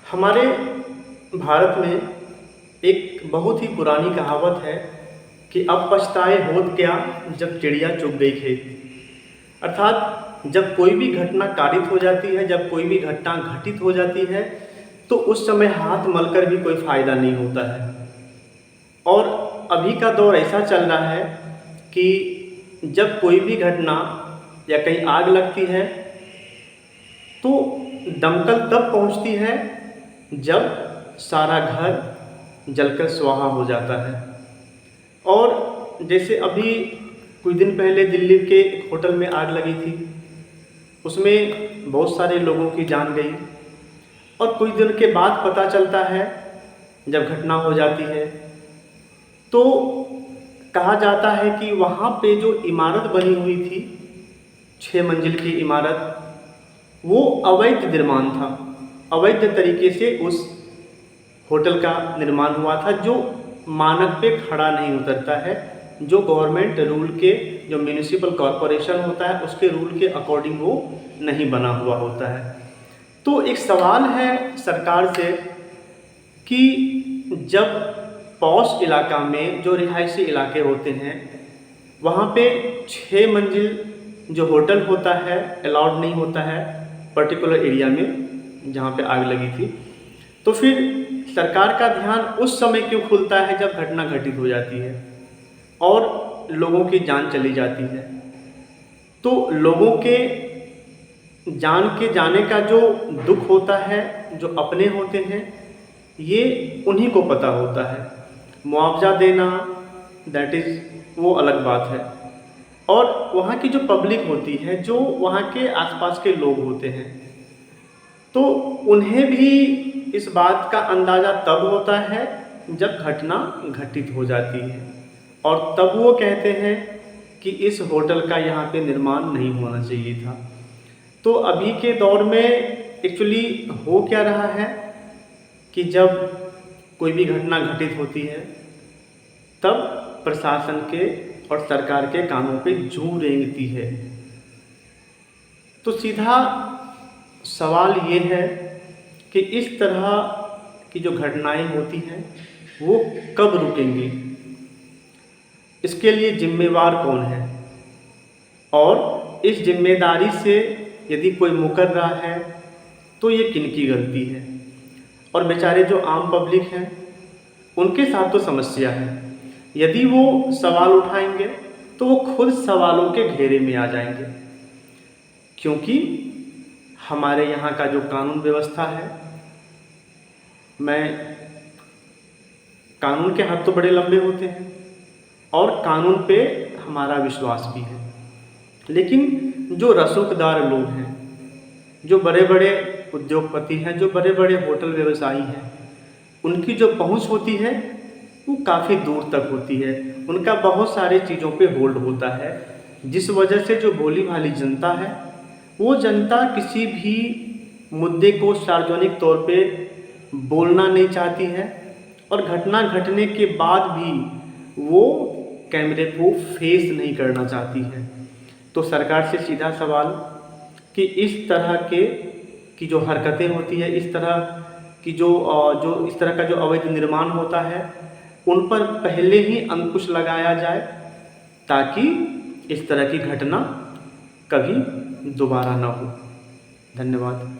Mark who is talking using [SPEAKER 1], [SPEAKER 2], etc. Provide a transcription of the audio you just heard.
[SPEAKER 1] हमारे भारत में एक बहुत ही पुरानी कहावत है कि अब पछताए होत क्या जब चिड़िया चुग गई खेत। अर्थात जब कोई भी घटना कारित हो जाती है, जब कोई भी घटना घटित हो जाती है, तो उस समय हाथ मलकर भी कोई फ़ायदा नहीं होता है। और अभी का दौर ऐसा चल रहा है कि जब कोई भी घटना या कहीं आग लगती है तो दमकल तब पहुंचती है जब सारा घर जलकर स्वाहा हो जाता है। और जैसे अभी कुछ दिन पहले दिल्ली के एक होटल में आग लगी थी, उसमें बहुत सारे लोगों की जान गई। और कुछ दिन के बाद पता चलता है, जब घटना हो जाती है तो कहा जाता है कि वहाँ पे जो इमारत बनी हुई थी, 6 मंजिल की इमारत, वो अवैध निर्माण था। अवैध तरीके से उस होटल का निर्माण हुआ था, जो मानक पे खड़ा नहीं उतरता है, जो गवर्नमेंट रूल के, जो म्यूनिसिपल कॉरपोरेशन होता है उसके रूल के अकॉर्डिंग वो नहीं बना हुआ होता है। तो एक सवाल है सरकार से कि जब पॉश इलाका में जो रिहायशी इलाके होते हैं, वहाँ पे 6 मंजिल जो होटल होता है अलाउड नहीं होता है पर्टिकुलर एरिया में जहाँ पे आग लगी थी। तो फिर सरकार का ध्यान उस समय क्यों खुलता है जब घटना घटित हो जाती है और लोगों की जान चली जाती है। तो लोगों के जान के जाने का जो दुख होता है, जो अपने होते हैं, ये उन्हीं को पता होता है। मुआवजा देना दैट इज़ वो अलग बात है। और वहाँ की जो पब्लिक होती है, जो वहाँ के आसपास के लोग होते हैं, तो उन्हें भी इस बात का अंदाज़ा तब होता है जब घटना घटित हो जाती है, और तब वो कहते हैं कि इस होटल का यहाँ पे निर्माण नहीं होना चाहिए था। तो अभी के दौर में एक्चुअली हो क्या रहा है कि जब कोई भी घटना घटित होती है तब प्रशासन के और सरकार के कानों पे जूं रेंगती है। तो सीधा सवाल ये है कि इस तरह की जो घटनाएं होती हैं वो कब रुकेंगी, इसके लिए जिम्मेवार कौन है, और इस जिम्मेदारी से यदि कोई मुकर रहा है तो ये किनकी गलती है। और बेचारे जो आम पब्लिक हैं उनके साथ तो समस्या है। यदि वो सवाल उठाएंगे तो वो खुद सवालों के घेरे में आ जाएंगे, क्योंकि हमारे यहाँ का जो कानून व्यवस्था है, मैं कानून के हाथ तो बड़े लंबे होते हैं और कानून पे हमारा विश्वास भी है, लेकिन जो रसूखदार लोग हैं, जो बड़े बड़े उद्योगपति हैं, जो बड़े बड़े होटल व्यवसायी हैं, उनकी जो पहुंच होती है वो काफ़ी दूर तक होती है। उनका बहुत सारी चीज़ों पे होल्ड होता है, जिस वजह से जो भोली भाली जनता है, वो जनता किसी भी मुद्दे को सार्वजनिक तौर पे बोलना नहीं चाहती है, और घटना घटने के बाद भी वो कैमरे को फेस नहीं करना चाहती है। तो सरकार से सीधा सवाल कि इस तरह के की जो हरकतें होती है, इस तरह की जो इस तरह का जो अवैध निर्माण होता है, उन पर पहले ही अंकुश लगाया जाए, ताकि इस तरह की घटना कभी दोबारा ना हो। धन्यवाद।